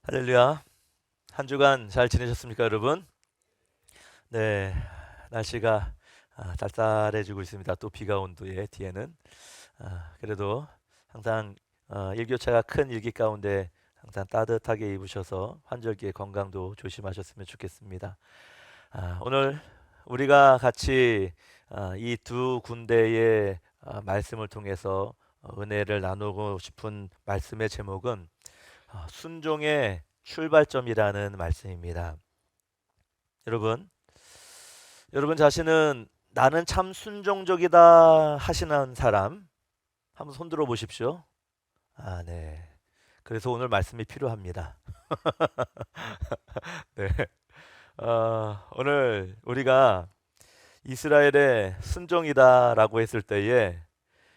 할렐루야. 한 주간 잘 지내셨습니까, 여러분? 네, 날씨가 쌀쌀해지고 있습니다. 또 비가 온 뒤에는 그래도 항상 일교차가 큰 일기 가운데 항상 따뜻하게 입으셔서 환절기에 건강도 조심하셨으면 좋겠습니다. 오늘 우리가 같이 이 두 군데의 말씀을 통해서 은혜를 나누고 싶은 말씀의 제목은 순종의 출발점이라는 말씀입니다. 여러분, 여러분 자신은 나는 참 순종적이다 하시는 사람 한번 손 들어 보십시오. 네. 그래서 오늘 말씀이 필요합니다. 네. 오늘 우리가 이스라엘의 순종이다라고 했을 때에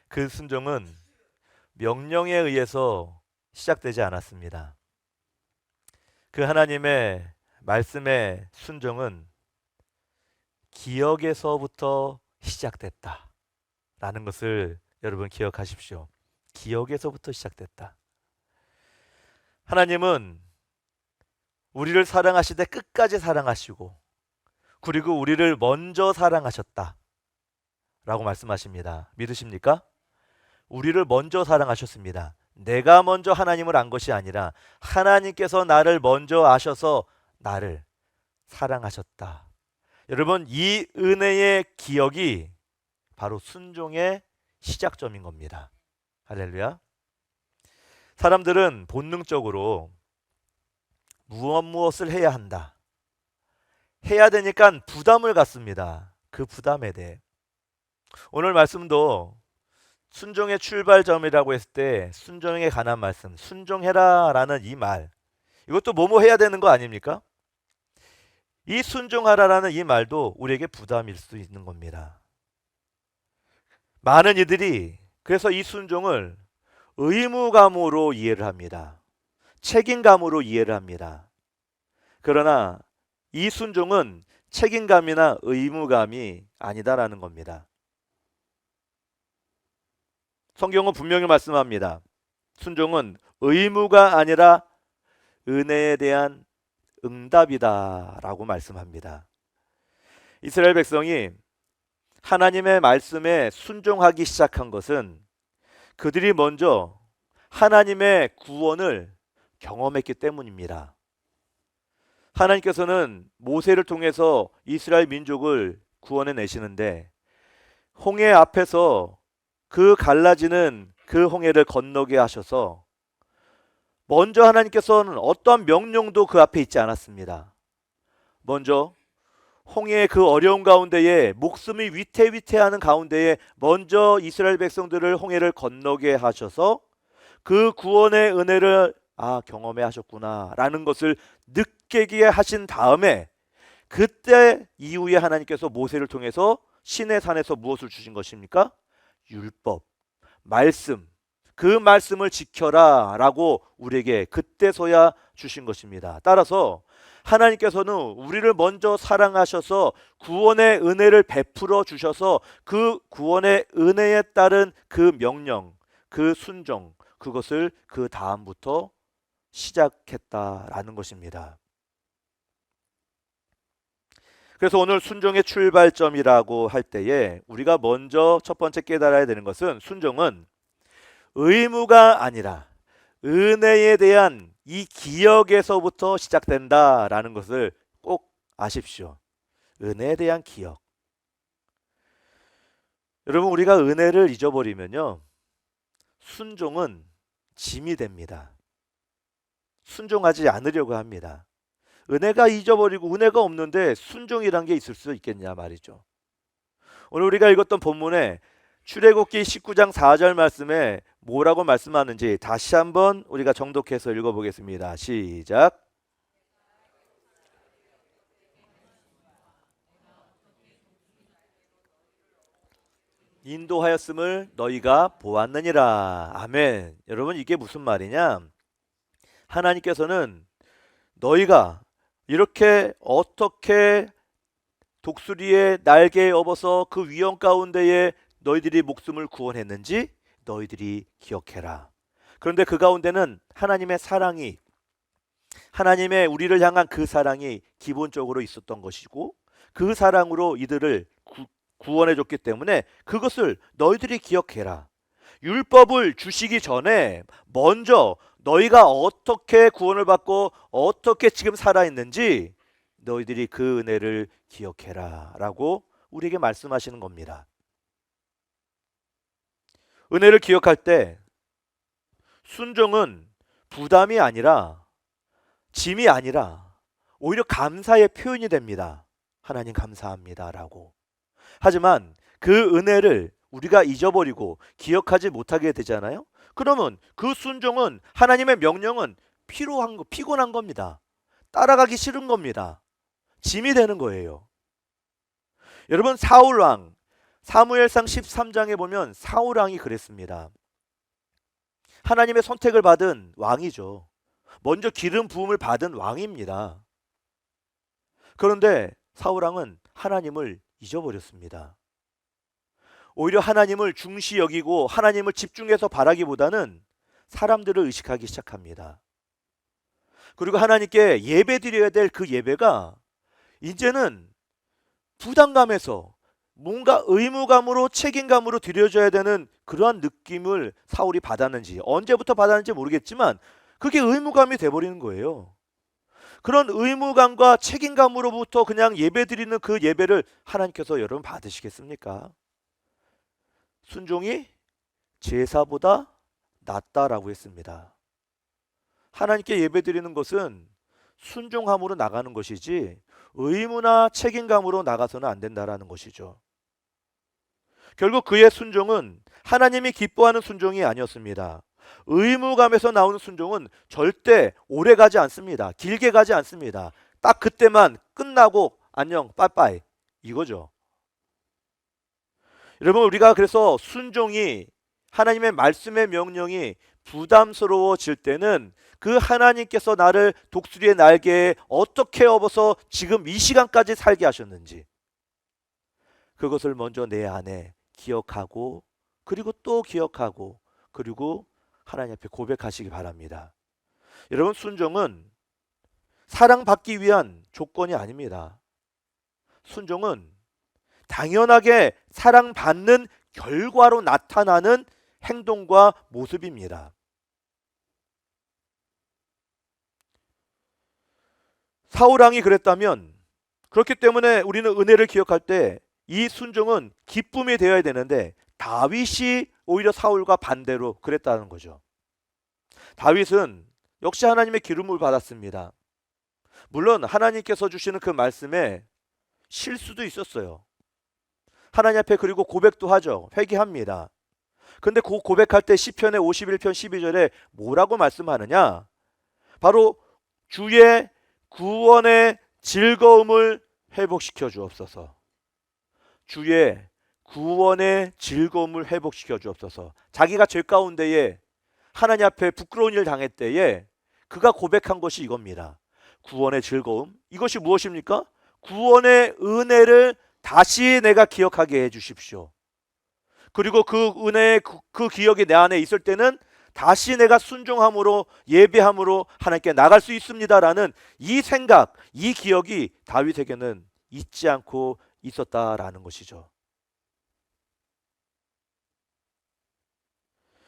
그 순종은 명령에 의해서 시작되지 않았습니다. 그 하나님의 말씀의 순종은 기억에서부터 시작됐다라는 것을 여러분 기억하십시오. 기억에서부터 시작됐다. 하나님은 우리를 사랑하시되 끝까지 사랑하시고 그리고 우리를 먼저 사랑하셨다 라고 말씀하십니다. 믿으십니까? 우리를 먼저 사랑하셨습니다. 내가 먼저 하나님을 안 것이 아니라 하나님께서 나를 먼저 아셔서 나를 사랑하셨다. 여러분, 이 은혜의 기억이 바로 순종의 시작점인 겁니다. 할렐루야. 사람들은 본능적으로 무엇을 해야 한다. 해야 되니까 부담을 갖습니다. 그 부담에 대해. 오늘 말씀도 순종의 출발점이라고 했을 때 순종에 관한 말씀, 순종해라 라는 이 말, 이것도 뭐뭐 해야 되는 거 아닙니까? 이 순종하라라는 이 말도 우리에게 부담일 수 있는 겁니다. 많은 이들이 그래서 이 순종을 의무감으로 이해를 합니다. 책임감으로 이해를 합니다. 그러나 이 순종은 책임감이나 의무감이 아니다라는 겁니다. 성경은 분명히 말씀합니다. 순종은 의무가 아니라 은혜에 대한 응답이다라고 말씀합니다. 이스라엘 백성이 하나님의 말씀에 순종하기 시작한 것은 그들이 먼저 하나님의 구원을 경험했기 때문입니다. 하나님께서는 모세를 통해서 이스라엘 민족을 구원해 내시는데 홍해 앞에서 그 갈라지는 그 홍해를 건너게 하셔서 먼저 하나님께서는 어떠한 명령도 그 앞에 있지 않았습니다. 먼저 홍해의 그 어려운 가운데에 목숨이 위태위태하는 가운데에 먼저 이스라엘 백성들을 홍해를 건너게 하셔서 그 구원의 은혜를 경험해 하셨구나 라는 것을 느끼게 하신 다음에 그때 이후에 하나님께서 모세를 통해서 시내 산에서 무엇을 주신 것입니까? 율법, 말씀, 그 말씀을 지켜라 라고 우리에게 그때서야 주신 것입니다. 따라서 하나님께서는 우리를 먼저 사랑하셔서 구원의 은혜를 베풀어 주셔서 그 구원의 은혜에 따른 그 명령, 그 순종, 그것을 그 다음부터 시작했다라는 것입니다. 그래서 오늘 순종의 출발점이라고 할 때에 우리가 먼저 첫 번째 깨달아야 되는 것은 순종은 의무가 아니라 은혜에 대한 이 기억에서부터 시작된다라는 것을 꼭 아십시오. 은혜에 대한 기억. 여러분, 우리가 은혜를 잊어버리면요, 순종은 짐이 됩니다. 순종하지 않으려고 합니다. 은혜가 잊어버리고 은혜가 없는데 순종이란 게 있을 수 있겠냐 말이죠. 오늘 우리가 읽었던 본문에 출애굽기 19장 4절 말씀에 뭐라고 말씀하는지 다시 한번 우리가 정독해서 읽어보겠습니다. 시작. 인도하였음을 너희가 보았느니라. 아멘. 여러분, 이게 무슨 말이냐? 하나님께서는 너희가 이렇게 어떻게 독수리의 날개에 업어서 그 위험 가운데에 너희들이 목숨을 구원했는지 너희들이 기억해라. 그런데 그 가운데는 하나님의 사랑이, 하나님의 우리를 향한 그 사랑이 기본적으로 있었던 것이고 그 사랑으로 이들을 구원해 줬기 때문에 그것을 너희들이 기억해라. 율법을 주시기 전에 먼저 너희가 어떻게 구원을 받고 어떻게 지금 살아있는지 너희들이 그 은혜를 기억해라 라고 우리에게 말씀하시는 겁니다. 은혜를 기억할 때 순종은 부담이 아니라 짐이 아니라 오히려 감사의 표현이 됩니다. 하나님 감사합니다 라고. 하지만 그 은혜를 우리가 잊어버리고 기억하지 못하게 되잖아요. 그러면 그 순종은 하나님의 명령은 피곤한 겁니다. 따라가기 싫은 겁니다. 짐이 되는 거예요. 여러분 사울왕 사무엘상 13장에 보면 사울왕이 그랬습니다. 하나님의 선택을 받은 왕이죠. 먼저 기름 부음을 받은 왕입니다. 그런데 사울왕은 하나님을 잊어버렸습니다. 오히려 하나님을 중시 여기고 하나님을 집중해서 바라기보다는 사람들을 의식하기 시작합니다. 그리고 하나님께 예배 드려야 될 그 예배가 이제는 부담감에서 뭔가 의무감으로 책임감으로 드려져야 되는 그러한 느낌을 사울이 받았는지 언제부터 받았는지 모르겠지만 그게 의무감이 돼버리는 거예요. 그런 의무감과 책임감으로부터 그냥 예배 드리는 그 예배를 하나님께서 여러분 받으시겠습니까? 순종이 제사보다 낫다라고 했습니다. 하나님께 예배 드리는 것은 순종함으로 나가는 것이지 의무나 책임감으로 나가서는 안 된다라는 것이죠. 결국 그의 순종은 하나님이 기뻐하는 순종이 아니었습니다. 의무감에서 나오는 순종은 절대 오래 가지 않습니다. 길게 가지 않습니다. 딱 그때만 끝나고 안녕 빠이빠이 이거죠. 여러분 우리가 그래서 순종이 하나님의 말씀의 명령이 부담스러워질 때는 그 하나님께서 나를 독수리의 날개에 어떻게 업어서 지금 이 시간까지 살게 하셨는지 그것을 먼저 내 안에 기억하고 그리고 또 기억하고 그리고 하나님 앞에 고백하시기 바랍니다. 여러분 순종은 사랑받기 위한 조건이 아닙니다. 순종은 당연하게 사랑받는 결과로 나타나는 행동과 모습입니다. 사울왕이 그랬다면 그렇기 때문에 우리는 은혜를 기억할 때 이 순종은 기쁨이 되어야 되는데 다윗이 오히려 사울과 반대로 그랬다는 거죠. 다윗은 역시 하나님의 기름을 받았습니다. 물론 하나님께서 주시는 그 말씀에 실수도 있었어요. 하나님 앞에 그리고 고백도 하죠. 회개합니다. 근데 그 고백할 때 시편의 51편 12절에 뭐라고 말씀하느냐? 바로 주의 구원의 즐거움을 회복시켜 주옵소서. 주의 구원의 즐거움을 회복시켜 주옵소서. 자기가 죄 가운데에 하나님 앞에 부끄러운 일 당할 때에 그가 고백한 것이 이겁니다. 구원의 즐거움. 이것이 무엇입니까? 구원의 은혜를 다시 내가 기억하게 해 주십시오. 그리고 그 은혜의 그 기억이 내 안에 있을 때는 다시 내가 순종함으로 예배함으로 하나님께 나갈 수 있습니다라는 이 생각, 이 기억이 다윗에게는 잊지 않고 있었다라는 것이죠.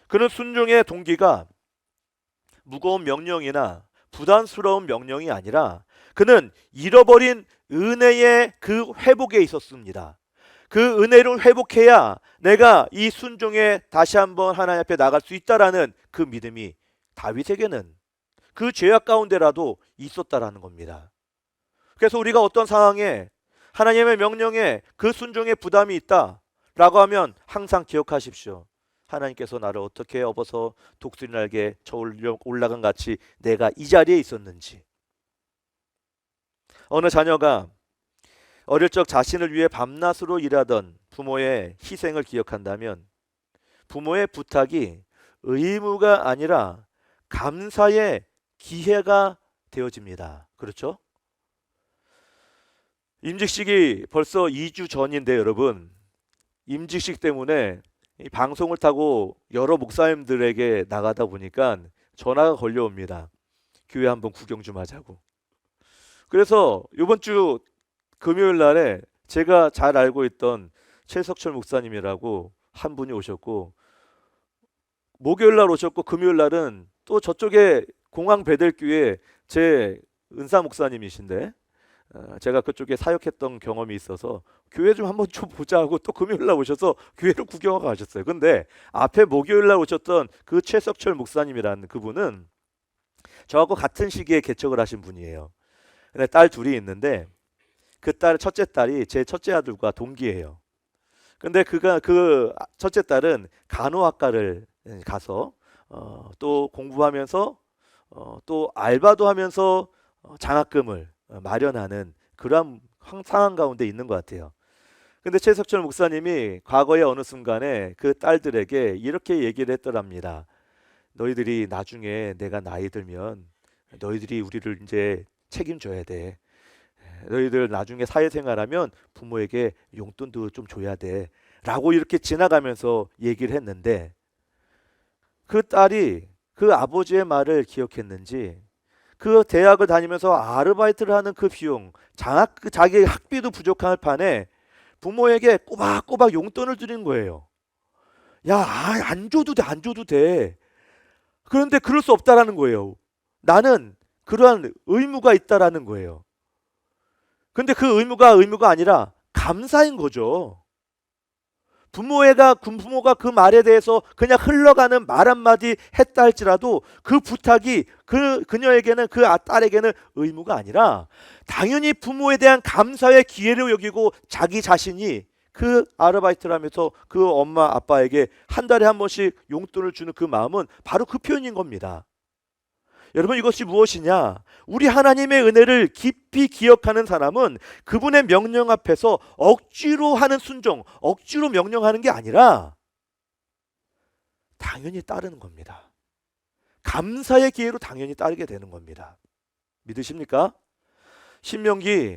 그는 순종의 동기가 무거운 명령이나 부담스러운 명령이 아니라 그는 잃어버린 은혜의 그 회복에 있었습니다. 그 은혜를 회복해야 내가 이 순종에 다시 한번 하나님 앞에 나갈 수 있다라는 그 믿음이 다윗에게는 그 죄악 가운데라도 있었다라는 겁니다. 그래서 우리가 어떤 상황에 하나님의 명령에 그 순종에 부담이 있다라고 하면 항상 기억하십시오. 하나님께서 나를 어떻게 업어서 독수리 날개에 올라간 같이 내가 이 자리에 있었는지. 어느 자녀가 어릴 적 자신을 위해 밤낮으로 일하던 부모의 희생을 기억한다면 부모의 부탁이 의무가 아니라 감사의 기회가 되어집니다. 그렇죠? 임직식이 벌써 2주 전인데 여러분 임직식 때문에 이 방송을 타고 여러 목사님들에게 나가다 보니까 전화가 걸려옵니다. 교회 한번 구경 좀 하자고. 그래서 이번 주 금요일 날에 제가 잘 알고 있던 최석철 목사님이라고 한 분이 오셨고, 목요일 날 오셨고, 금요일 날은 또 저쪽에 공항 베델교회 제 은사 목사님이신데, 제가 그쪽에 사역했던 경험이 있어서 교회 좀 한번 좀 보자 하고 또 금요일 날 오셔서 교회를 구경하고 가셨어요. 근데 앞에 목요일 날 오셨던 그 최석철 목사님이라는 그분은 저하고 같은 시기에 개척을 하신 분이에요. 근데 딸 둘이 있는데 그 첫째 딸이 제 첫째 아들과 동기예요. 근데 그 첫째 딸은 간호학과를 가서 또 공부하면서 또 알바도 하면서 장학금을 마련하는 그런 상황 가운데 있는 것 같아요. 근데 최석철 목사님이 과거에 어느 순간에 그 딸들에게 이렇게 얘기를 했더랍니다. 너희들이 나중에 내가 나이 들면 너희들이 우리를 이제 책임져야 돼. 너희들 나중에 사회생활하면 부모에게 용돈도 좀 줘야 돼. 라고 이렇게 지나가면서 얘기를 했는데 그 딸이 그 아버지의 말을 기억했는지 그 대학을 다니면서 아르바이트를 하는 그 비용, 자기 학비도 부족한 판에 부모에게 꼬박꼬박 용돈을 드리는 거예요. 야, 안 줘도 돼, 안 줘도 돼. 그런데 그럴 수 없다라는 거예요. 나는 그러한 의무가 있다라는 거예요. 근데 그 의무가 아니라 감사인 거죠. 부모가 그 말에 대해서 그냥 흘러가는 말 한마디 했다 할지라도 그 부탁이 그녀에게는 그 딸에게는 의무가 아니라 당연히 부모에 대한 감사의 기회를 여기고 자기 자신이 그 아르바이트를 하면서 그 엄마 아빠에게 한 달에 한 번씩 용돈을 주는 그 마음은 바로 그 표현인 겁니다. 여러분, 이것이 무엇이냐? 우리 하나님의 은혜를 깊이 기억하는 사람은 그분의 명령 앞에서 억지로 하는 순종, 억지로 명령하는 게 아니라 당연히 따르는 겁니다. 감사의 기회로 당연히 따르게 되는 겁니다. 믿으십니까? 신명기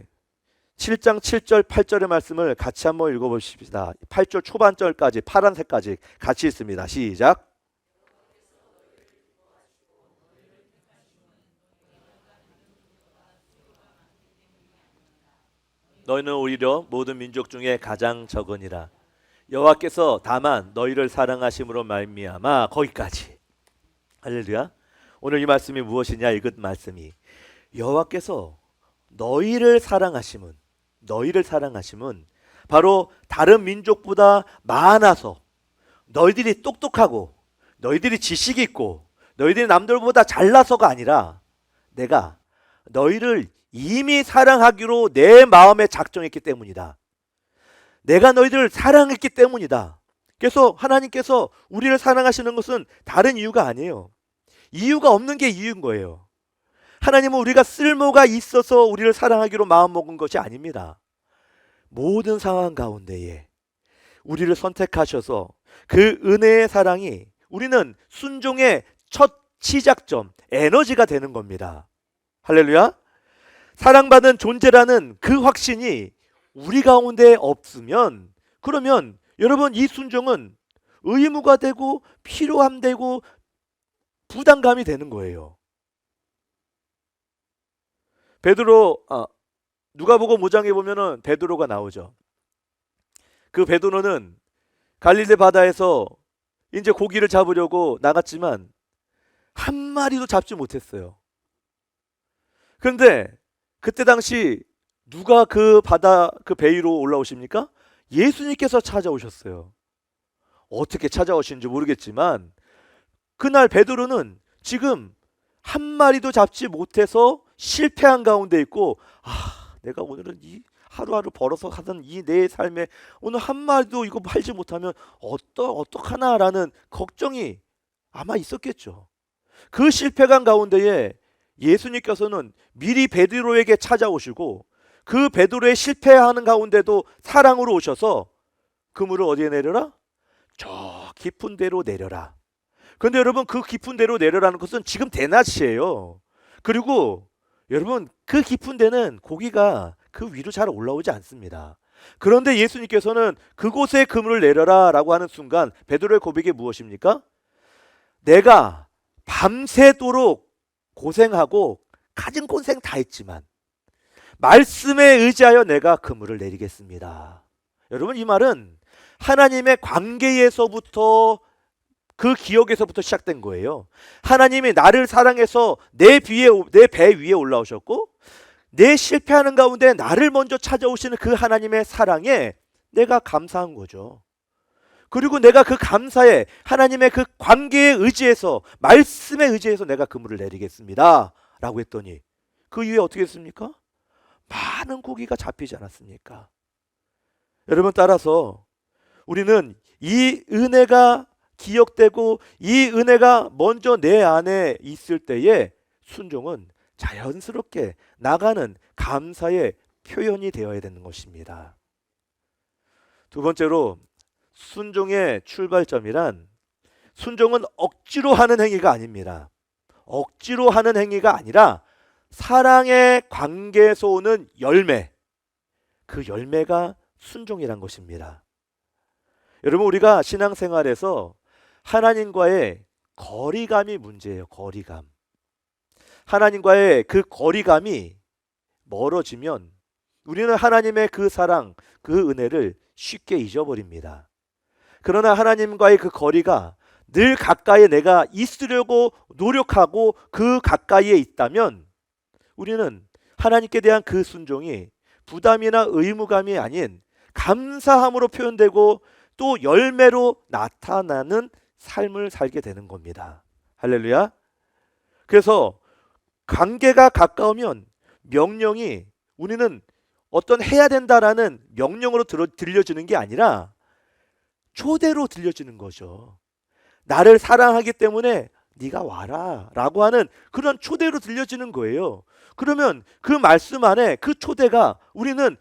7장 7절 8절의 말씀을 같이 한번 읽어보십시다. 8절 초반절까지 파란색까지 같이 있습니다. 시작. 너희는 오히려 모든 민족 중에 가장 적으니라. 여호와께서 다만 너희를 사랑하심으로 말미암아. 거기까지. 할렐루야. 오늘 이 말씀이 무엇이냐? 읽은 말씀이 여호와께서 너희를 사랑하심은 바로 다른 민족보다 많아서 너희들이 똑똑하고 너희들이 지식이 있고 너희들이 남들보다 잘나서가 아니라 내가 너희를 이미 사랑하기로 내 마음에 작정했기 때문이다. 내가 너희들을 사랑했기 때문이다. 그래서 하나님께서 우리를 사랑하시는 것은 다른 이유가 아니에요. 이유가 없는 게 이유인 거예요. 하나님은 우리가 쓸모가 있어서 우리를 사랑하기로 마음먹은 것이 아닙니다. 모든 상황 가운데에 우리를 선택하셔서 그 은혜의 사랑이 우리는 순종의 첫 시작점, 에너지가 되는 겁니다. 할렐루야. 사랑받은 존재라는 그 확신이 우리 가운데 없으면 그러면 여러분 이 순종은 의무가 되고 필요함 되고 부담감이 되는 거예요. 누가복음 5장에 보면은 베드로가 나오죠. 그 베드로는 갈릴리 바다에서 이제 고기를 잡으려고 나갔지만 한 마리도 잡지 못했어요. 그런데 그때 당시 누가 그 배 위로 올라오십니까? 예수님께서 찾아오셨어요. 어떻게 찾아오신지 모르겠지만 그날 베드로는 지금 한 마리도 잡지 못해서 실패한 가운데 있고 내가 오늘은 이 하루하루 벌어서 하던 이 내 삶에 오늘 한 마리도 이거 팔지 못하면 어떡하나라는 걱정이 아마 있었겠죠. 그 실패감 가운데에 예수님께서는 미리 베드로에게 찾아오시고 그 베드로의 실패하는 가운데도 사랑으로 오셔서 그물을 어디에 내려라? 저 깊은 데로 내려라. 그런데 여러분 그 깊은 데로 내려라는 것은 지금 대낮이에요. 그리고 여러분 그 깊은 데는 고기가 그 위로 잘 올라오지 않습니다. 그런데 예수님께서는 그곳에 그물을 내려라 라고 하는 순간 베드로의 고백이 무엇입니까? 내가 밤새도록 고생하고 가진 고생 다 했지만 말씀에 의지하여 내가 그물을 내리겠습니다. 여러분, 이 말은 하나님의 관계에서부터, 그 기억에서부터 시작된 거예요. 하나님이 나를 사랑해서 내 배 위에 올라오셨고, 내 실패하는 가운데 나를 먼저 찾아오시는 그 하나님의 사랑에 내가 감사한 거죠. 그리고 내가 그 감사에 하나님의 그 관계에 의지해서, 말씀에 의지해서 내가 그물을 내리겠습니다 라고 했더니 그 이후에 어떻게 했습니까? 많은 고기가 잡히지 않았습니까? 여러분, 따라서 우리는 이 은혜가 기억되고 이 은혜가 먼저 내 안에 있을 때에 순종은 자연스럽게 나가는 감사의 표현이 되어야 되는 것입니다. 두 번째로, 순종의 출발점이란, 순종은 억지로 하는 행위가 아닙니다. 억지로 하는 행위가 아니라 사랑의 관계에서 오는 열매, 그 열매가 순종이란 것입니다. 여러분, 우리가 신앙생활에서 하나님과의 거리감이 문제예요. 거리감. 하나님과의 그 거리감이 멀어지면 우리는 하나님의 그 사랑, 그 은혜를 쉽게 잊어버립니다. 그러나 하나님과의 그 거리가 늘 가까이에 내가 있으려고 노력하고 그 가까이에 있다면 우리는 하나님께 대한 그 순종이 부담이나 의무감이 아닌 감사함으로 표현되고 또 열매로 나타나는 삶을 살게 되는 겁니다. 할렐루야. 그래서 관계가 가까우면 명령이, 우리는 어떤 해야 된다라는 명령으로 들려지는 게 아니라 초대로 들려지는 거죠. 나를 사랑하기 때문에 네가 와라 라고 하는 그런 초대로 들려지는 거예요. 그러면 그 말씀 안에 그 초대가, 우리는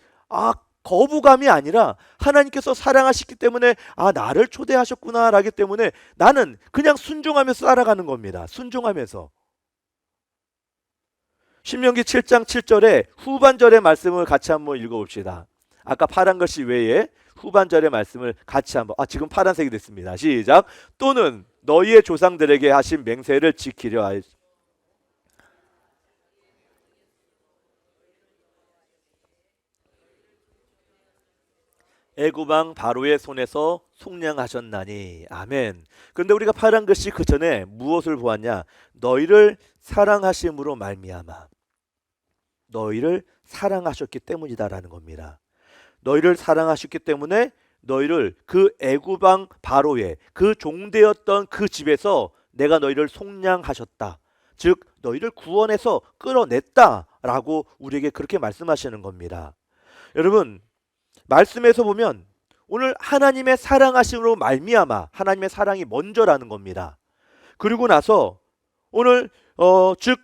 거부감이 아니라 하나님께서 사랑하시기 때문에 나를 초대하셨구나 라기 때문에 나는 그냥 순종하면서 살아가는 겁니다. 순종하면서. 신명기 7장 7절에 후반절의 말씀을 같이 한번 읽어봅시다. 아까 파란 글씨 외에 후반절의 말씀을 같이 한번, 지금 파란색이 됐습니다. 시작. 또는 너희의 조상들에게 하신 맹세를 지키려 하여. 애굽왕 바로의 손에서 속량하셨나니. 아멘. 그런데 우리가 파란 글씨 그 전에 무엇을 보았냐? 너희를 사랑하심으로 말미암아. 너희를 사랑하셨기 때문이다라는 겁니다. 너희를 사랑하셨기 때문에 너희를 그 애굽왕 바로의 그 종되었던 그 집에서 내가 너희를 속량하셨다. 즉 너희를 구원해서 끌어냈다라고 우리에게 그렇게 말씀하시는 겁니다. 여러분, 말씀에서 보면 오늘 하나님의 사랑하심으로 말미암아, 하나님의 사랑이 먼저라는 겁니다. 그리고 나서 오늘 즉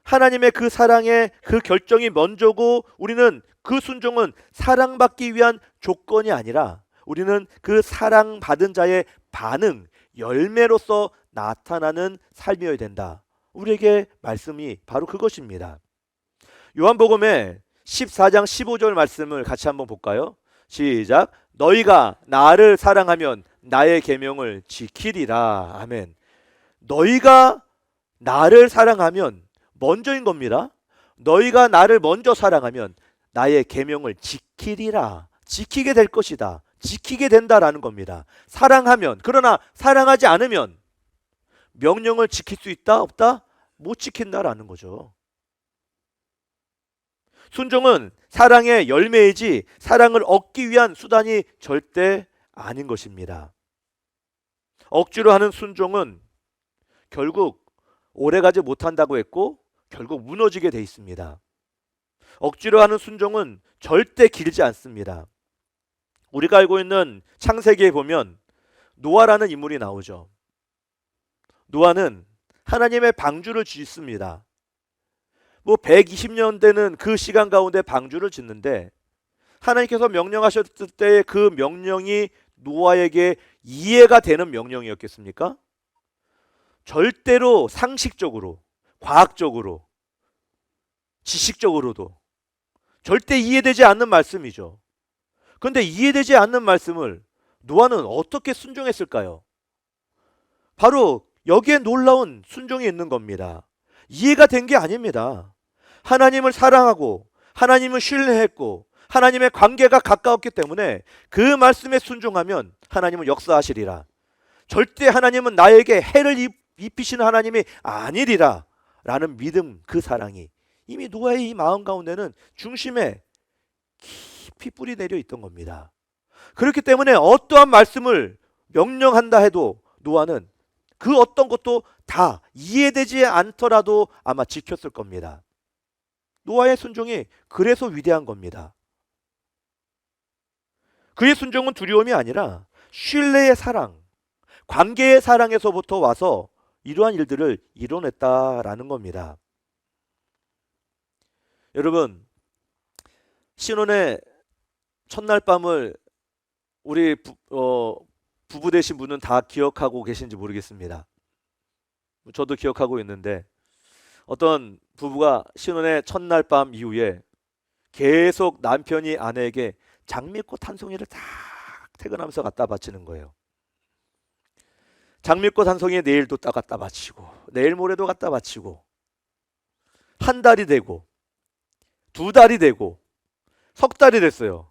하나님의 그 사랑의 그 결정이 먼저고, 우리는 그 순종은 사랑받기 위한 조건이 아니라 우리는 그 사랑받은 자의 반응, 열매로서 나타나는 삶이어야 된다. 우리에게 말씀이 바로 그것입니다. 요한복음의 14장 15절 말씀을 같이 한번 볼까요? 시작. 너희가 나를 사랑하면 나의 계명을 지키리라. 아멘. 너희가 나를 사랑하면 먼저인 겁니다. 너희가 나를 먼저 사랑하면 나의 계명을 지키리라. 지키게 될 것이다. 지키게 된다라는 겁니다. 사랑하면, 그러나 사랑하지 않으면 명령을 지킬 수 있다? 없다? 못 지킨다라는 거죠. 순종은 사랑의 열매이지 사랑을 얻기 위한 수단이 절대 아닌 것입니다. 억지로 하는 순종은 결국 오래가지 못한다고 했고 결국 무너지게 돼 있습니다. 억지로 하는 순종은 절대 길지 않습니다. 우리가 알고 있는 창세기에 보면 노아라는 인물이 나오죠. 노아는 하나님의 방주를 짓습니다. 120년 되는 그 시간 가운데 방주를 짓는데 하나님께서 명령하셨을 때 그 명령이 노아에게 이해가 되는 명령이었겠습니까? 절대로 상식적으로, 과학적으로, 지식적으로도 절대 이해되지 않는 말씀이죠. 그런데 이해되지 않는 말씀을 노아는 어떻게 순종했을까요? 바로 여기에 놀라운 순종이 있는 겁니다. 이해가 된 게 아닙니다. 하나님을 사랑하고 하나님을 신뢰했고 하나님의 관계가 가까웠기 때문에 그 말씀에 순종하면 하나님은 역사하시리라. 절대 하나님은 나에게 해를 입히시는 하나님이 아니리라 라는 믿음, 그 사랑이 이미 노아의 이 마음 가운데는 중심에 깊이 뿌리 내려 있던 겁니다. 그렇기 때문에 어떠한 말씀을 명령한다 해도 노아는 그 어떤 것도 다 이해되지 않더라도 아마 지켰을 겁니다. 노아의 순종이 그래서 위대한 겁니다. 그의 순종은 두려움이 아니라 신뢰의 사랑, 관계의 사랑에서부터 와서 이러한 일들을 이뤄냈다라는 겁니다. 여러분, 신혼의 첫날 밤을 우리 부부 되신 분은 다 기억하고 계신지 모르겠습니다. 저도 기억하고 있는데 어떤 부부가 신혼의 첫날 밤 이후에 계속 남편이 아내에게 장미꽃 한 송이를 딱 퇴근하면서 갖다 바치는 거예요. 장미꽃 한 송이에 내일도 갖다 바치고 내일 모레도 갖다 바치고 한 달이 되고 두 달이 되고 석 달이 됐어요.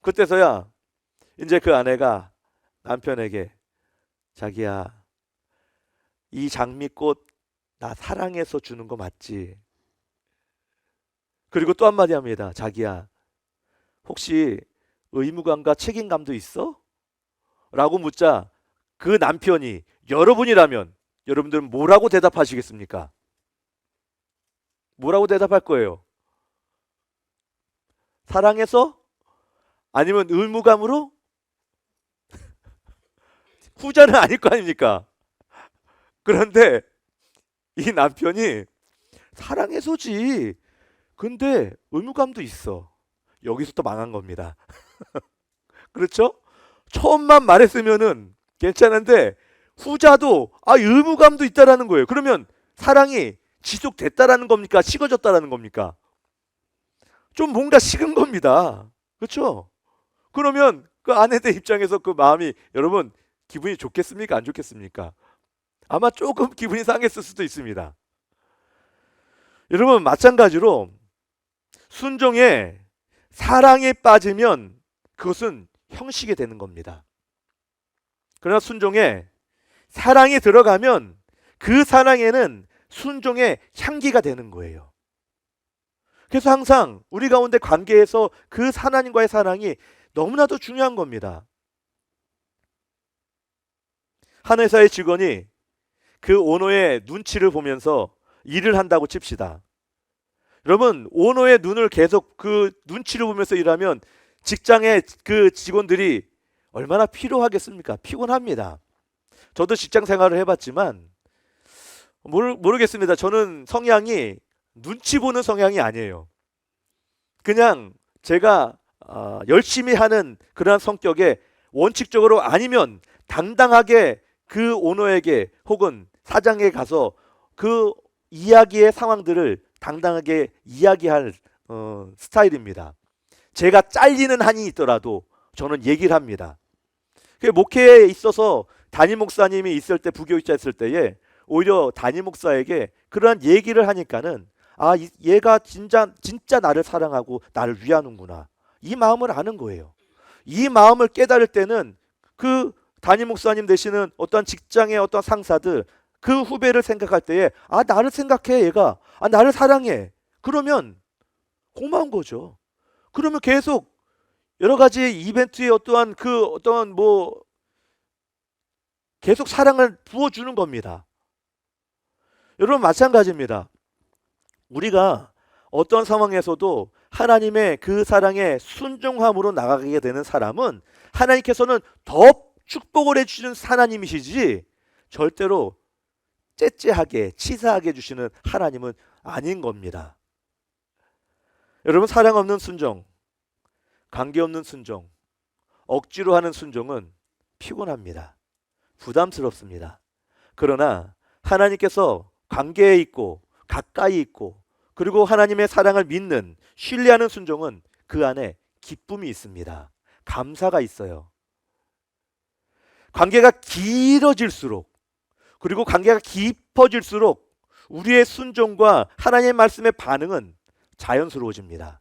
그때서야 이제 그 아내가 남편에게 자기야, 이 장미꽃 나 사랑해서 주는 거 맞지? 그리고 또 한마디 합니다. 자기야, 혹시 의무감과 책임감도 있어? 라고 묻자 그 남편이 여러분이라면 여러분들은 뭐라고 대답하시겠습니까? 뭐라고 대답할 거예요? 사랑해서? 아니면 의무감으로? 후자는 아닐 거 아닙니까? 그런데 이 남편이 사랑해서지. 근데 의무감도 있어. 여기서 또 망한 겁니다. 그렇죠? 처음만 말했으면은 괜찮은데 후자도 의무감도 있다라는 거예요. 그러면 사랑이 지속됐다라는 겁니까? 식어졌다라는 겁니까? 좀 뭔가 식은 겁니다. 그렇죠? 그러면 그 아내들 입장에서 그 마음이 여러분 기분이 좋겠습니까? 안 좋겠습니까? 아마 조금 기분이 상했을 수도 있습니다. 여러분 마찬가지로 순종에 사랑에 빠지면 그것은 형식이 되는 겁니다. 그러나 순종에 사랑이 들어가면 그 사랑에는 순종의 향기가 되는 거예요. 그래서 항상 우리 가운데 관계에서 그 하나님과의 사랑이 너무나도 중요한 겁니다. 한 회사의 직원이 그 오너의 눈치를 보면서 일을 한다고 칩시다. 여러분, 오너의 눈을 계속 그 눈치를 보면서 일하면 직장의 그 직원들이 얼마나 피로하겠습니까? 피곤합니다. 저도 직장 생활을 해봤지만 모르겠습니다. 저는 성향이 눈치 보는 성향이 아니에요. 그냥 제가 열심히 하는 그런 성격에 원칙적으로 아니면 당당하게 그 오너에게 혹은 사장에게 가서 그 이야기의 상황들을 당당하게 이야기할 스타일입니다. 제가 잘리는 한이 있더라도 저는 얘기를 합니다. 목회에 있어서 담임 목사님이 있을 때, 부교육자 있을 때에 오히려 담임 목사에게 그러한 얘기를 하니까는 얘가 진짜 나를 사랑하고 나를 위하는구나. 이 마음을 아는 거예요. 이 마음을 깨달을 때는 그 담임 목사님 되시는 어떤 직장의 어떤 상사들, 그 후배를 생각할 때에 나를 생각해 얘가. 나를 사랑해. 그러면 고마운 거죠. 그러면 계속 여러 가지 이벤트에 어떠한 계속 사랑을 부어주는 겁니다. 여러분 마찬가지입니다. 우리가 어떤 상황에서도 하나님의 그 사랑에 순종함으로 나가게 되는 사람은 하나님께서는 더 축복을 해주시는 하나님이시지 절대로 째째하게 치사하게 해주시는 하나님은 아닌 겁니다. 여러분 사랑 없는 순종, 관계 없는 순종, 억지로 하는 순종은 피곤합니다. 부담스럽습니다. 그러나 하나님께서 관계에 있고 가까이 있고 그리고 하나님의 사랑을 믿는 신뢰하는 순종은 그 안에 기쁨이 있습니다. 감사가 있어요. 관계가 길어질수록 그리고 관계가 깊어질수록 우리의 순종과 하나님의 말씀의 반응은 자연스러워집니다.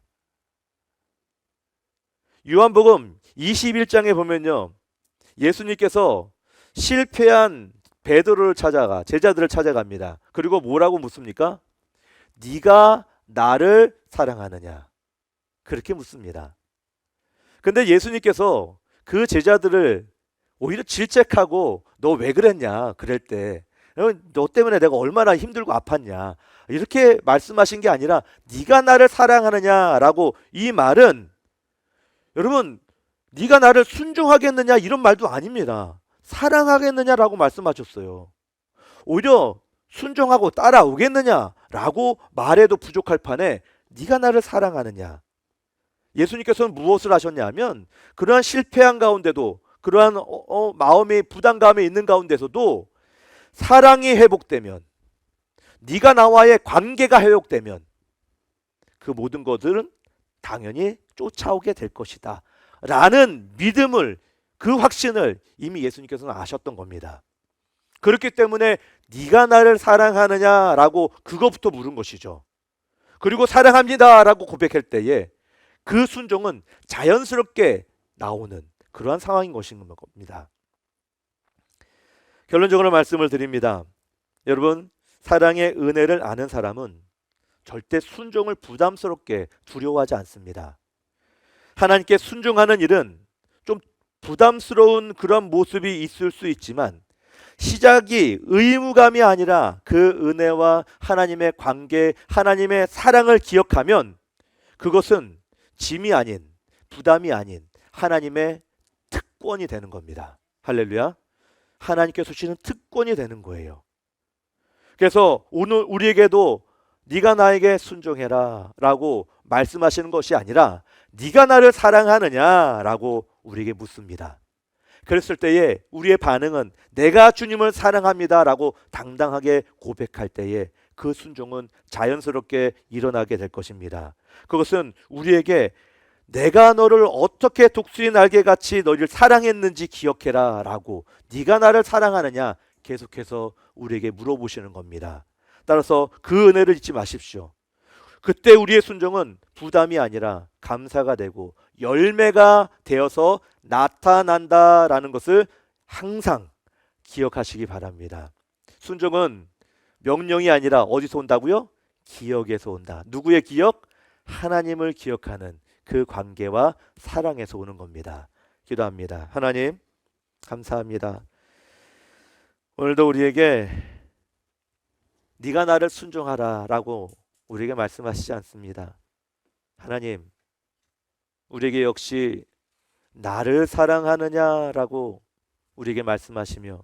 요한복음 21장에 보면요, 예수님께서 실패한 베드로를 찾아가 제자들을 찾아갑니다. 그리고 뭐라고 묻습니까? 네가 나를 사랑하느냐? 그렇게 묻습니다. 근데 예수님께서 그 제자들을 오히려 질책하고 너 왜 그랬냐 그럴 때, 너 때문에 내가 얼마나 힘들고 아팠냐 이렇게 말씀하신 게 아니라 네가 나를 사랑하느냐라고, 이 말은 여러분 네가 나를 순종하겠느냐 이런 말도 아닙니다. 사랑하겠느냐라고 말씀하셨어요. 오히려 순종하고 따라오겠느냐라고 말해도 부족할 판에 네가 나를 사랑하느냐. 예수님께서는 무엇을 하셨냐면 그러한 실패한 가운데도, 그러한 마음의 부담감이 있는 가운데서도 사랑이 회복되면, 네가 나와의 관계가 회복되면 그 모든 것들은 당연히 쫓아오게 될 것이다 라는 믿음을, 그 확신을 이미 예수님께서는 아셨던 겁니다. 그렇기 때문에 네가 나를 사랑하느냐라고 그것부터 물은 것이죠. 그리고 사랑합니다 라고 고백할 때에 그 순종은 자연스럽게 나오는 그러한 상황인 것인 겁니다. 결론적으로 말씀을 드립니다. 여러분, 사랑의 은혜를 아는 사람은 절대 순종을 부담스럽게 두려워하지 않습니다. 하나님께 순종하는 일은 좀 부담스러운 그런 모습이 있을 수 있지만 시작이 의무감이 아니라 그 은혜와 하나님의 관계, 하나님의 사랑을 기억하면 그것은 짐이 아닌, 부담이 아닌 하나님의 특권이 되는 겁니다. 할렐루야. 하나님께서 주시는 특권이 되는 거예요. 그래서 오늘 우리에게도 네가 나에게 순종해라 라고 말씀하시는 것이 아니라 네가 나를 사랑하느냐 라고 우리에게 묻습니다. 그랬을 때에 우리의 반응은 내가 주님을 사랑합니다 라고 당당하게 고백할 때에 그 순종은 자연스럽게 일어나게 될 것입니다. 그것은 우리에게 내가 너를 어떻게 독수리 날개같이 너를 사랑했는지 기억해라 라고, 네가 나를 사랑하느냐 계속해서 우리에게 물어보시는 겁니다. 따라서 그 은혜를 잊지 마십시오. 그때 우리의 순종은 부담이 아니라 감사가 되고 열매가 되어서 나타난다라는 것을 항상 기억하시기 바랍니다. 순종은 명령이 아니라 어디서 온다고요? 기억에서 온다. 누구의 기억? 하나님을 기억하는 그 관계와 사랑에서 오는 겁니다. 기도합니다. 하나님, 감사합니다. 오늘도 우리에게 네가 나를 순종하라 라고 우리에게 말씀하시지 않습니다. 하나님, 우리에게 역시 나를 사랑하느냐라고 우리에게 말씀하시며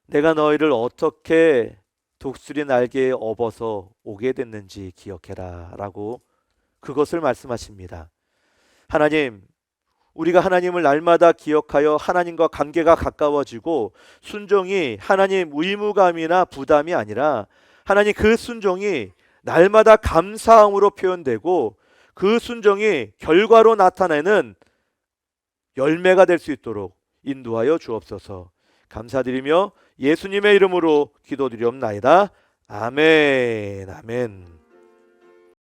내가 너희를 어떻게 독수리 날개에 업어서 오게 됐는지 기억해라 라고 그것을 말씀하십니다. 하나님, 우리가 하나님을 날마다 기억하여 하나님과 관계가 가까워지고 순종이 하나님 의무감이나 부담이 아니라 하나님 그 순종이 날마다 감사함으로 표현되고 그 순종이 결과로 나타내는 열매가 될 수 있도록 인도하여 주옵소서. 감사드리며 예수님의 이름으로 기도드리옵나이다. 아멘. 아멘.